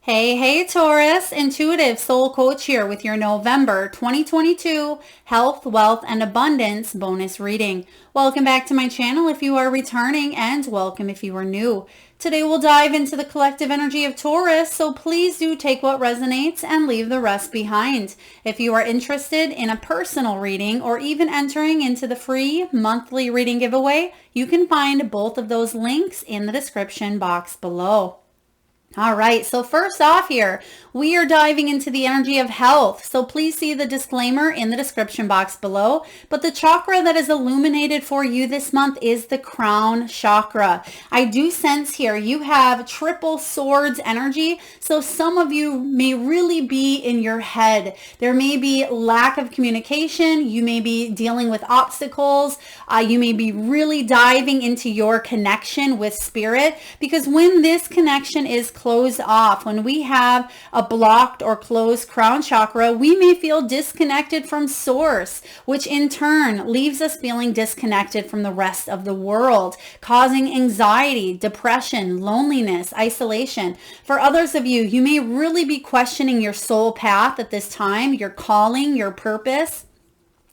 Hey, Taurus, intuitive soul coach here with your November 2022 health, wealth, and abundance bonus reading. Welcome back to my channel if you are returning, and welcome if you are new. Today we'll dive into the collective energy of Taurus, so please do take what resonates and leave the rest behind. If you are interested in a personal reading or even entering into the free monthly reading giveaway, you can find both of those links in the description box below. All right, so first off here, we are diving into the energy of health. So please see the disclaimer in the description box below. But the chakra that is illuminated for you this month is the crown chakra. I do sense here you have triple swords energy. So some of you may really be in your head. There may be lack of communication. You may be dealing with obstacles. You may be really diving into your connection with spirit, because when this connection is closed off, when we have a blocked or closed crown chakra, we may feel disconnected from source, which in turn leaves us feeling disconnected from the rest of the world, causing anxiety, depression, loneliness, isolation. For others of you, you may really be questioning your soul path at this time, your calling, your purpose.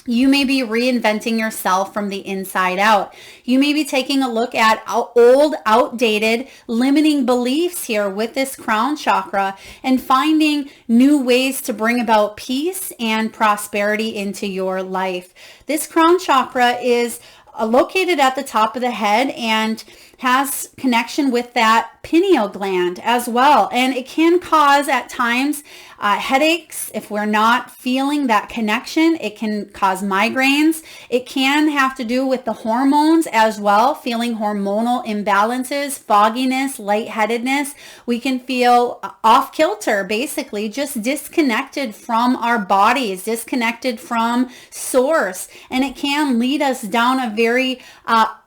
You may be reinventing yourself from the inside out. You may be taking a look at old, outdated, limiting beliefs here with this crown chakra and finding new ways to bring about peace and prosperity into your life. This crown chakra is located at the top of the head and has connection with that pineal gland as well. And it can cause at times headaches if we're not feeling that connection. It can cause migraines. It can have to do with the hormones as well, feeling hormonal imbalances, fogginess, lightheadedness. We can feel off kilter, basically just disconnected from our bodies, disconnected from source. And it can lead us down a very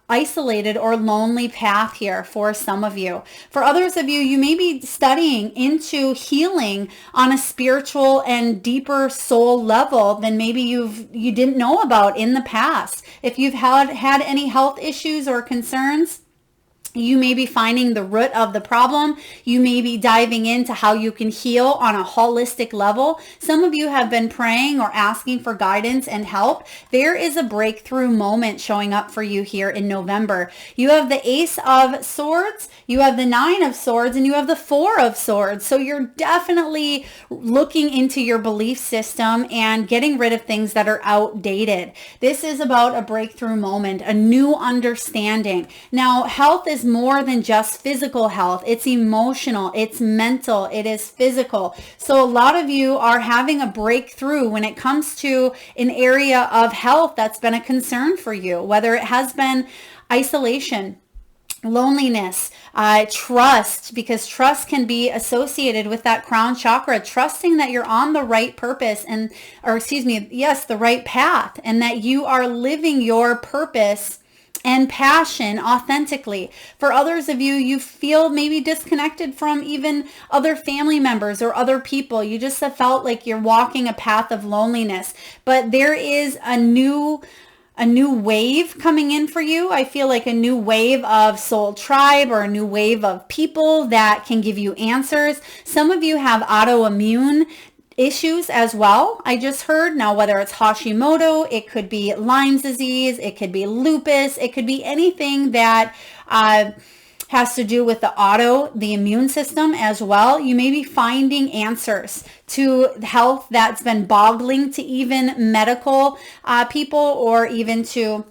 isolated or lonely path here for some of you. For others of you, you may be studying into healing on a spiritual and deeper soul level than maybe you didn't know about in the past. If you've had any health issues or concerns, you may be finding the root of the problem. You may be diving into how you can heal on a holistic level. Some of you have been praying or asking for guidance and help. There is a breakthrough moment showing up for you here in November. You have the Ace of Swords, you have the Nine of Swords, and you have the Four of Swords. So you're definitely looking into your belief system and getting rid of things that are outdated. This is about a breakthrough moment, a new understanding. Now, health is more than just physical health. It's emotional, it's mental, it is physical. So a lot of you are having a breakthrough when it comes to an area of health that's been a concern for you, whether it has been isolation, loneliness, trust, because trust can be associated with that crown chakra, trusting that you're on the right purpose the right path, and that you are living your purpose and passion authentically. For others of you, you feel maybe disconnected from even other family members or other people. You just have felt like you're walking a path of loneliness, but there is a new wave coming in for you. I feel like a new wave of soul tribe or a new wave of people that can give you answers. Some of you have autoimmune issues as well. I just heard. Now, whether it's Hashimoto, it could be Lyme's disease, it could be lupus, it could be anything that has to do with the immune system as well. You may be finding answers to health that's been boggling to even medical people or even to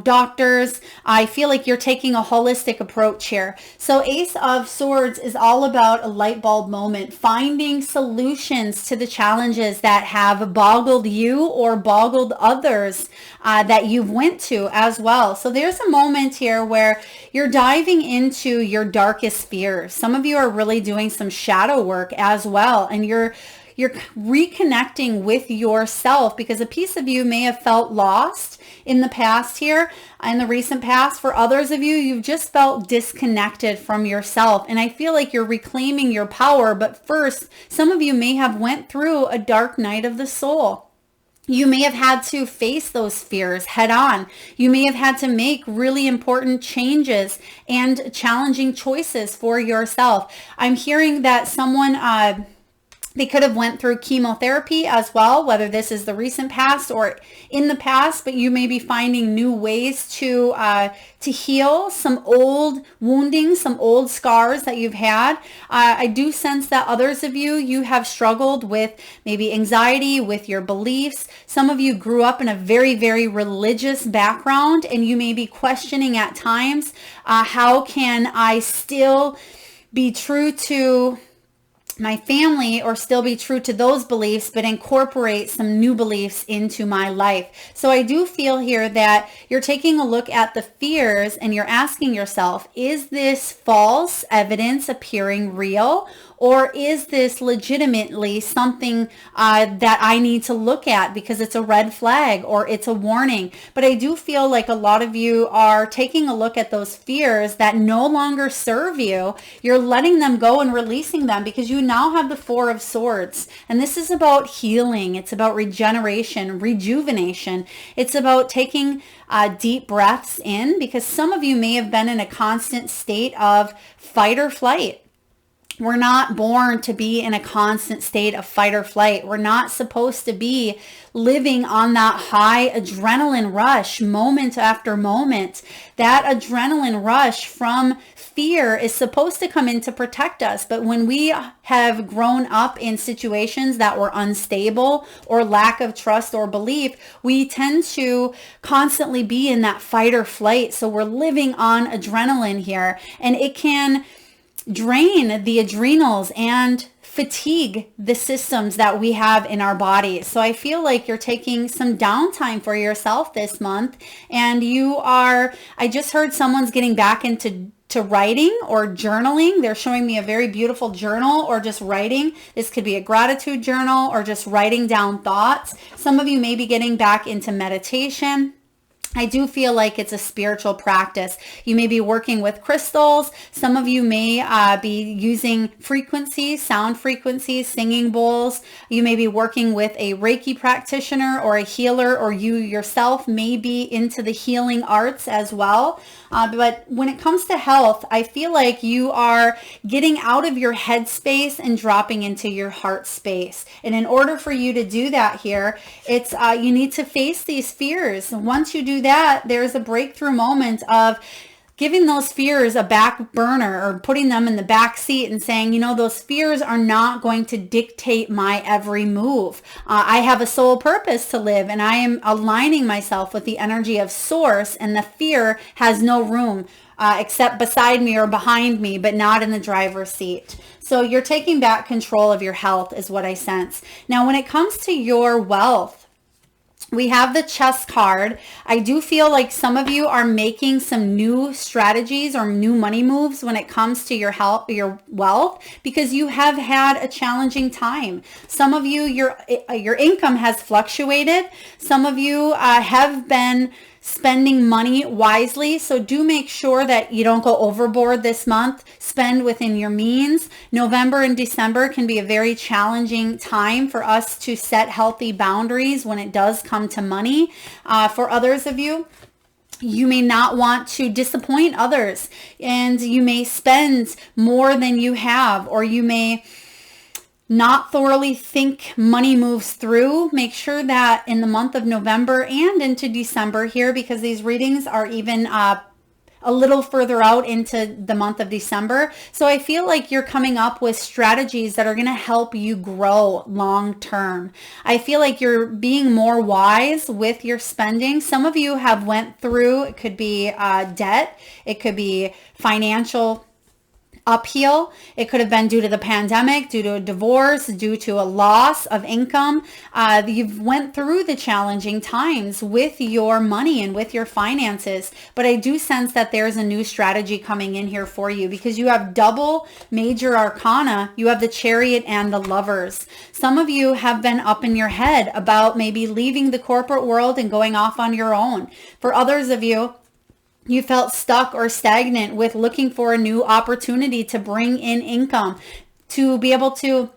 doctors. I feel like you're taking a holistic approach here. So Ace of Swords is all about a light bulb moment, finding solutions to the challenges that have boggled you or boggled others that you've went to as well. So there's a moment here where you're diving into your darkest fears. Some of you are really doing some shadow work as well, and you're reconnecting with yourself, because a piece of you may have felt lost in the past here, in the recent past. For others of you, you've just felt disconnected from yourself. And I feel like you're reclaiming your power. But first, some of you may have went through a dark night of the soul. You may have had to face those fears head on. You may have had to make really important changes and challenging choices for yourself. I'm hearing that someone, they could have went through chemotherapy as well, whether this is the recent past or in the past, but you may be finding new ways to heal some old wounding, some old scars that you've had. I do sense that others of you have struggled with maybe anxiety, with your beliefs. Some of you grew up in a very, very religious background, and you may be questioning at times, how can I still be true to my family or still be true to those beliefs, but incorporate some new beliefs into my life. So I do feel here that you're taking a look at the fears and you're asking yourself, is this false evidence appearing real? Or is this legitimately something that I need to look at because it's a red flag or it's a warning? But I do feel like a lot of you are taking a look at those fears that no longer serve you. You're letting them go and releasing them because you now have the Four of Swords. And this is about healing. It's about regeneration, rejuvenation. It's about taking deep breaths in, because some of you may have been in a constant state of fight or flight. We're not born to be in a constant state of fight or flight. We're not supposed to be living on that high adrenaline rush moment after moment. That adrenaline rush from fear is supposed to come in to protect us. But when we have grown up in situations that were unstable or lack of trust or belief, we tend to constantly be in that fight or flight. So we're living on adrenaline here, and it can drain the adrenals and fatigue the systems that we have in our bodies. So I feel like you're taking some downtime for yourself this month, and I just heard someone's getting back into writing or journaling. They're showing me a very beautiful journal or just writing. This could be a gratitude journal or just writing down thoughts. Some of you may be getting back into meditation. I do feel like it's a spiritual practice. You may be working with crystals. Some of you may be using frequencies, sound frequencies, singing bowls. You may be working with a Reiki practitioner or a healer, or you yourself may be into the healing arts as well. But when it comes to health, I feel like you are getting out of your head space and dropping into your heart space. And in order for you to do that here, it's you need to face these fears. Once you do that, there's a breakthrough moment of giving those fears a back burner or putting them in the back seat and saying, those fears are not going to dictate my every move. I have a soul purpose to live, and I am aligning myself with the energy of source, and the fear has no room except beside me or behind me, but not in the driver's seat. So you're taking back control of your health is what I sense. Now, when it comes to your wealth, we have the Chess card. I do feel like some of you are making some new strategies or new money moves when it comes to your health, your wealth, because you have had a challenging time. Some of you, your income has fluctuated. Some of you have been spending money wisely. So do make sure that you don't go overboard this month. Spend within your means. November and December can be a very challenging time for us to set healthy boundaries when it does come to money. For others of you, you may not want to disappoint others, and you may spend more than you have, or you may not thoroughly think money moves through. Make sure that in the month of November and into December here, because these readings are even a little further out into the month of December. So I feel like you're coming up with strategies that are going to help you grow long term. I feel like you're being more wise with your spending. Some of you have went through, it could be debt, it could be financial upheaval. It could have been due to the pandemic, due to a divorce, due to a loss of income. You've went through the challenging times with your money and with your finances. But I do sense that there's a new strategy coming in here for you, because you have double major arcana. You have the Chariot and the Lovers. Some of you have been up in your head about maybe leaving the corporate world and going off on your own. For others of you, you felt stuck or stagnant with looking for a new opportunity to bring in income, to be able to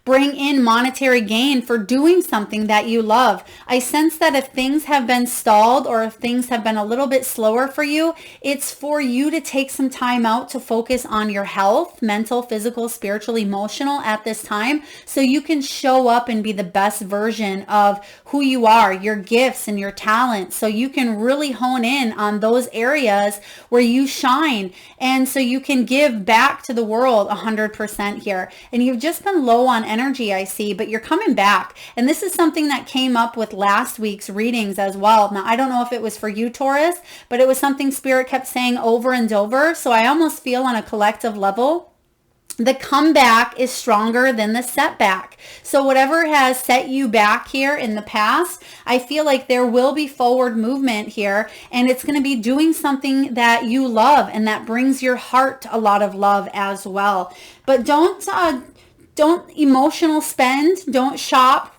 bring in monetary gain for doing something that you love. I sense that if things have been stalled or if things have been a little bit slower for you, it's for you to take some time out to focus on your health, mental, physical, spiritual, emotional at this time, so you can show up and be the best version of who you are, your gifts and your talents, so you can really hone in on those areas where you shine, and so you can give back to the world 100% here. And you've just been low on energy, I see, but you're coming back. And this is something that came up with last week's readings as well. Now, I don't know if it was for you, Taurus, but it was something Spirit kept saying over and over. So I almost feel on a collective level, the comeback is stronger than the setback. So whatever has set you back here in the past, I feel like there will be forward movement here, and it's going to be doing something that you love and that brings your heart a lot of love as well. But don't emotional spend, don't shop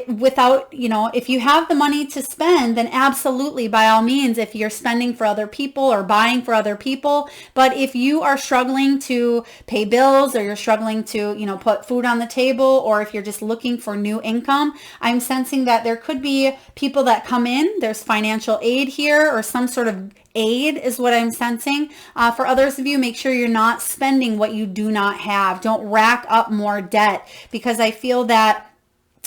without, if you have the money to spend, then absolutely, by all means, if you're spending for other people or buying for other people. But if you are struggling to pay bills, or you're struggling to, put food on the table, or if you're just looking for new income, I'm sensing that there could be people that come in. There's financial aid here, or some sort of aid is what I'm sensing. For others of you, make sure you're not spending what you do not have. Don't rack up more debt, because I feel that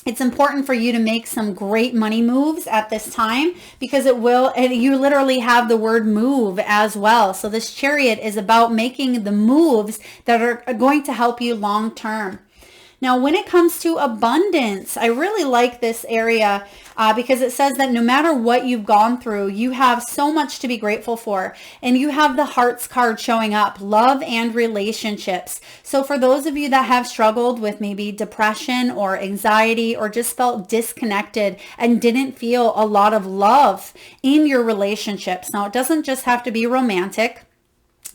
it's important for you to make some great money moves at this time, because it will, and you literally have the word move as well. So this Chariot is about making the moves that are going to help you long term. Now, when it comes to abundance, I really like this area because it says that no matter what you've gone through, you have so much to be grateful for. And you have the Hearts card showing up, love and relationships. So for those of you that have struggled with maybe depression or anxiety, or just felt disconnected and didn't feel a lot of love in your relationships. Now, it doesn't just have to be romantic.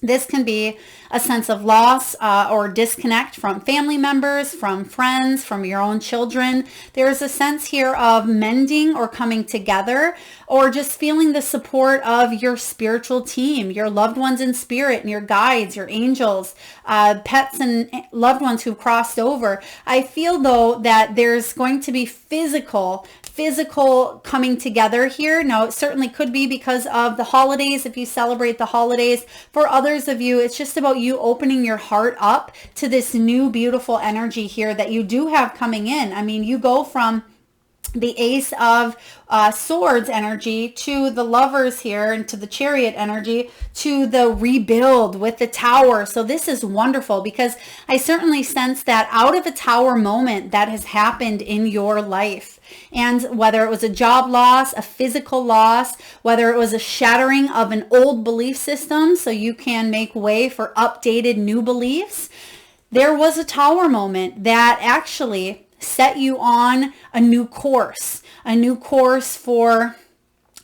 This can be a sense of loss or disconnect from family members, from friends, from your own children. There's a sense here of mending or coming together, or just feeling the support of your spiritual team, your loved ones in spirit, and your guides, your angels, pets and loved ones who've crossed over. I feel though that there's going to be physical coming together here. Now, it certainly could be because of the holidays, if you celebrate the holidays. For others of you, it's just about you opening your heart up to this new beautiful energy here that you do have coming in. I mean, you go from the Ace of Swords energy to the Lovers here, and to the Chariot energy, to the rebuild with the Tower. So this is wonderful, because I certainly sense that out of a Tower moment that has happened in your life, and whether it was a job loss, a physical loss, whether it was a shattering of an old belief system so you can make way for updated new beliefs, there was a Tower moment that actually set you on a new course for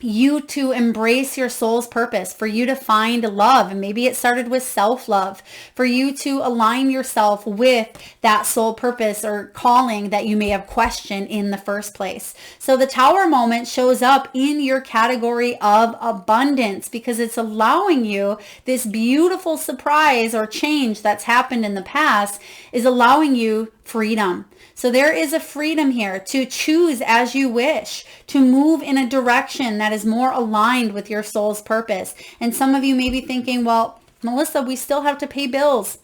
you to embrace your soul's purpose, for you to find love. And maybe it started with self-love, for you to align yourself with that soul purpose or calling that you may have questioned in the first place. So the Tower moment shows up in your category of abundance, because it's allowing you this beautiful surprise or change that's happened in the past is allowing you freedom. So there is a freedom here to choose as you wish, to move in a direction that is more aligned with your soul's purpose. And some of you may be thinking, well, Melissa, we still have to pay bills.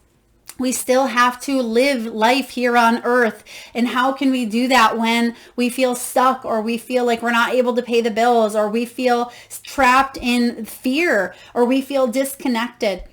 We still have to live life here on earth. And how can we do that when we feel stuck, or we feel like we're not able to pay the bills, or we feel trapped in fear, or we feel disconnected?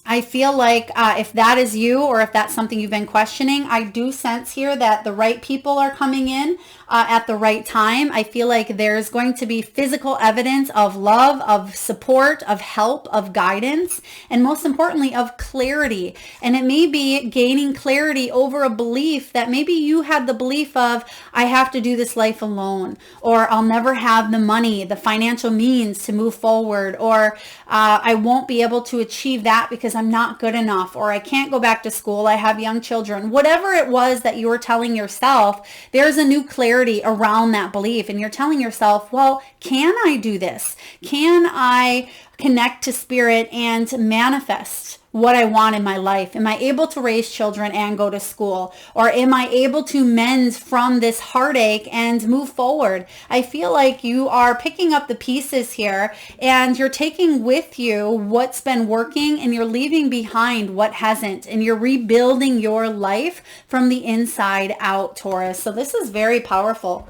I feel like if that is you, or if that's something you've been questioning, I do sense here that the right people are coming in at the right time. I feel like there's going to be physical evidence of love, of support, of help, of guidance, and most importantly, of clarity. And it may be gaining clarity over a belief that maybe you had the belief of, I have to do this life alone, or I'll never have the money, the financial means to move forward, or I won't be able to achieve that because I'm not good enough, or I can't go back to school, I have young children. Whatever it was that you were telling yourself, there's a new clarity around that belief, and you're telling yourself, well, can I do this? Can I connect to spirit and manifest what I want in my life? Am I able to raise children and go to school? Or am I able to mend from this heartache and move forward? I feel like you are picking up the pieces here and you're taking with you what's been working and you're leaving behind what hasn't, and you're rebuilding your life from the inside out, Taurus. So this is very powerful.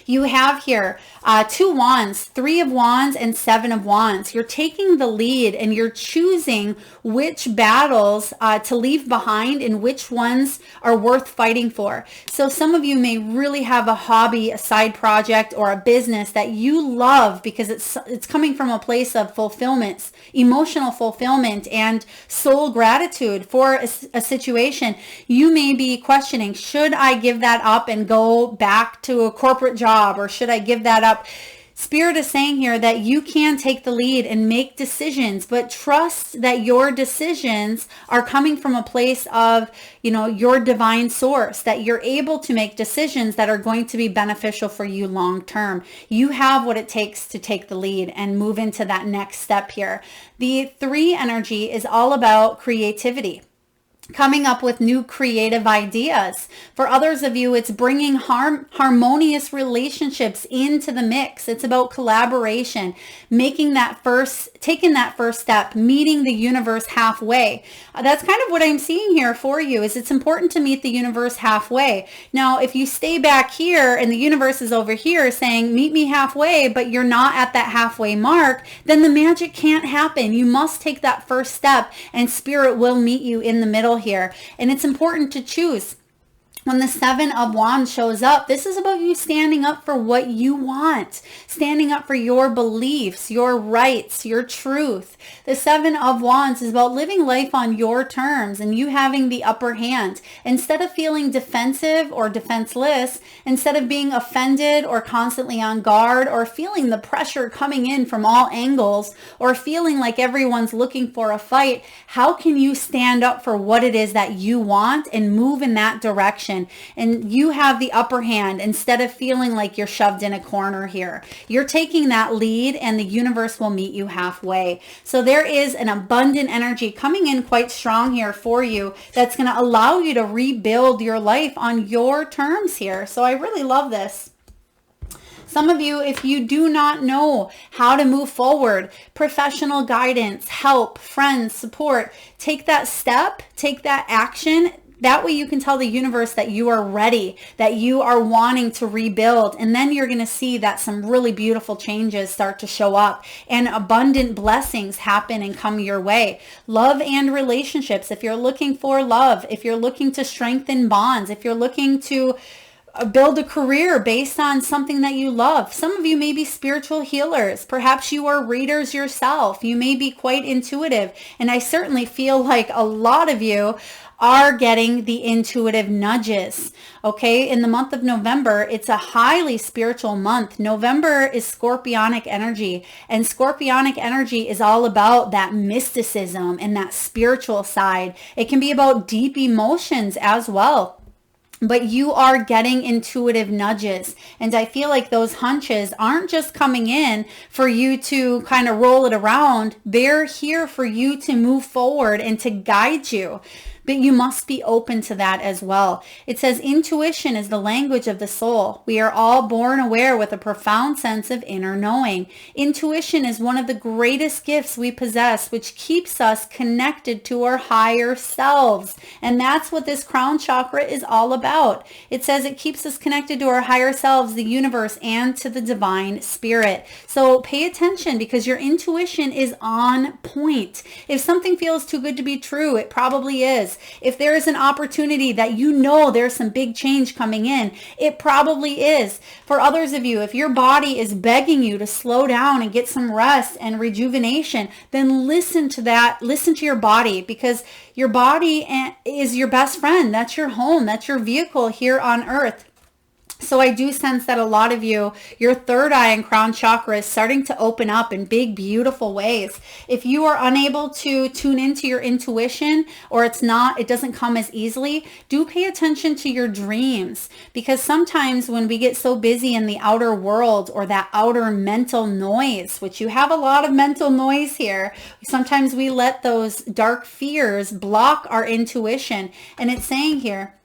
You have here 2 wands, 3 of wands, and 7 of wands. You're taking the lead and you're choosing which battles to leave behind and which ones are worth fighting for. So some of you may really have a hobby, a side project, or a business that you love because it's coming from a place of fulfillment, emotional fulfillment, and soul gratitude for a situation. You may be questioning, should I give that up and go back to a corporate job? Or should I give that up? Spirit is saying here that you can take the lead and make decisions, but trust that your decisions are coming from a place of, your divine source, that you're able to make decisions that are going to be beneficial for you long term. You have what it takes to take the lead and move into that next step here. The 3 energy is all about creativity, coming up with new creative ideas. For others of you, it's bringing harmonious relationships into the mix. It's about collaboration, taking that first step, meeting the universe halfway. That's kind of what I'm seeing here for you, is it's important to meet the universe halfway. Now, if you stay back here and the universe is over here saying, meet me halfway, but you're not at that halfway mark, then the magic can't happen. You must take that first step and spirit will meet you in the middle here. And it's important to choose. When the 7 of wands shows up, this is about you standing up for what you want, standing up for your beliefs, your rights, your truth. The 7 of wands is about living life on your terms and you having the upper hand. Instead of feeling defensive or defenseless, instead of being offended or constantly on guard or feeling the pressure coming in from all angles or feeling like everyone's looking for a fight, how can you stand up for what it is that you want and move in that direction? And you have the upper hand instead of feeling like you're shoved in a corner here. You're taking that lead and the universe will meet you halfway. So there is an abundant energy coming in quite strong here for you that's going to allow you to rebuild your life on your terms here. So I really love this. Some of you, if you do not know how to move forward, professional guidance, help, friends, support, take that step, take that action. That way you can tell the universe that you are ready, that you are wanting to rebuild. And then you're going to see that some really beautiful changes start to show up and abundant blessings happen and come your way. Love and relationships. If you're looking for love, if you're looking to strengthen bonds, if you're looking to build a career based on something that you love. Some of you may be spiritual healers. Perhaps you are readers yourself. You may be quite intuitive. And I certainly feel like a lot of you are getting the intuitive nudges. Okay, in the month of November, it's a highly spiritual month. November is scorpionic energy, and scorpionic energy is all about that mysticism and that spiritual side. It can be about deep emotions as well. But you are getting intuitive nudges. And I feel like those hunches aren't just coming in for you to kind of roll it around. They're here for you to move forward and to guide you. But you must be open to that as well. It says intuition is the language of the soul. We are all born aware with a profound sense of inner knowing. Intuition is one of the greatest gifts we possess, which keeps us connected to our higher selves. And that's what this crown chakra is all about. It says it keeps us connected to our higher selves, the universe, and to the divine spirit. So pay attention because your intuition is on point. If something feels too good to be true, it probably is. If there is an opportunity that you know there's some big change coming in, it probably is. For others of you, if your body is begging you to slow down and get some rest and rejuvenation, then listen to that. Listen to your body because your body is your best friend. That's your home. That's your vehicle here on earth. So I do sense that a lot of you, your third eye and crown chakra is starting to open up in big, beautiful ways. If you are unable to tune into your intuition, or it doesn't come as easily, do pay attention to your dreams, because sometimes when we get so busy in the outer world or that outer mental noise, which you have a lot of mental noise here, sometimes we let those dark fears block our intuition. And it's saying here,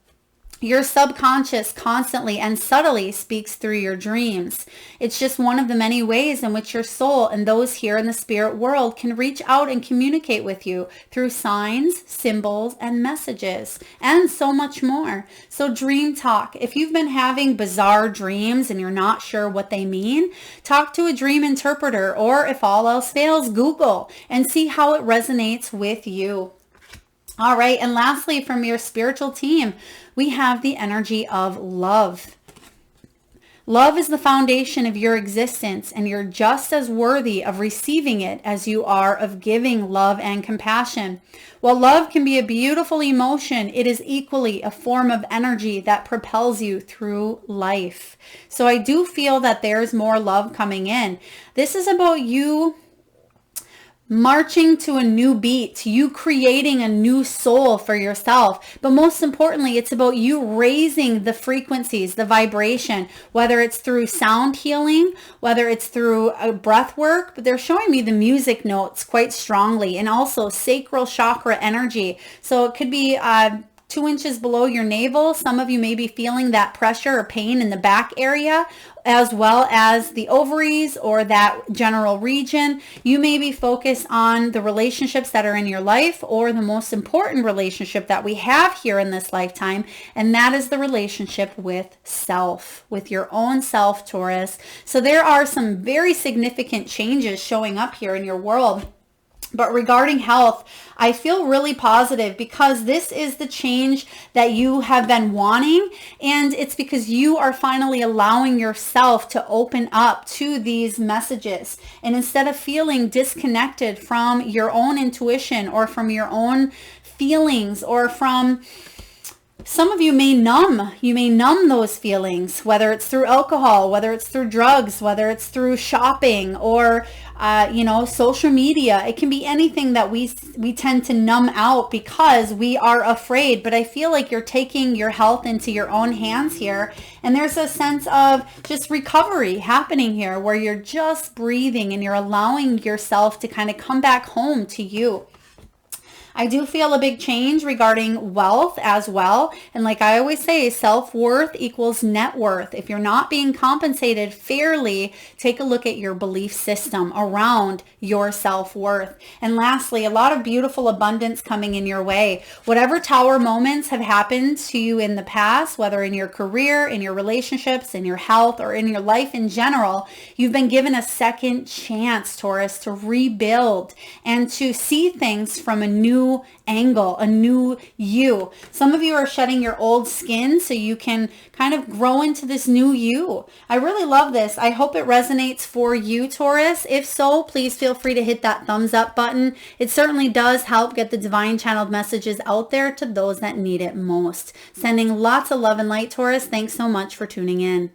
your subconscious constantly and subtly speaks through your dreams. It's just one of the many ways in which your soul and those here in the spirit world can reach out and communicate with you through signs, symbols, and messages, and so much more. So dream talk. If you've been having bizarre dreams and you're not sure what they mean, talk to a dream interpreter, or if all else fails, Google and see how it resonates with you. All right, and lastly, from your spiritual team, we have the energy of love. Love is the foundation of your existence, and you're just as worthy of receiving it as you are of giving love and compassion. While love can be a beautiful emotion, it is equally a form of energy that propels you through life. So I do feel that there's more love coming in. This is about you marching to a new beat, you creating a new soul for yourself. But most importantly, it's about you raising the frequencies, the vibration, whether it's through sound healing, whether it's through breath work, but they're showing me the music notes quite strongly, and also sacral chakra energy. So it could be 2 inches below your navel. Some of you may be feeling that pressure or pain in the back area, as well as the ovaries or that general region. You may be focused on the relationships that are in your life, or the most important relationship that we have here in this lifetime, and that is the relationship with self, with your own self, Taurus. So there are some very significant changes showing up here in your world. But regarding health, I feel really positive, because this is the change that you have been wanting. And it's because you are finally allowing yourself to open up to these messages. And instead of feeling disconnected from your own intuition, or from your own feelings, or from... Some of you may numb those feelings, whether it's through alcohol, whether it's through drugs, whether it's through shopping, or, social media. It can be anything that we tend to numb out because we are afraid. But I feel like you're taking your health into your own hands here. And there's a sense of just recovery happening here, where you're just breathing and you're allowing yourself to kind of come back home to you. I do feel a big change regarding wealth as well. And like I always say, self-worth equals net worth. If you're not being compensated fairly, take a look at your belief system around your self-worth. And lastly, a lot of beautiful abundance coming in your way. Whatever tower moments have happened to you in the past, whether in your career, in your relationships, in your health, or in your life in general, you've been given a second chance, Taurus, to rebuild and to see things from a new angle, a new you. Some of you are shedding your old skin so you can kind of grow into this new you. I really love this. I hope it resonates for you, Taurus. If so, please feel free to hit that thumbs up button. It certainly does help get the divine channeled messages out there to those that need it most. Sending lots of love and light, Taurus. Thanks so much for tuning in.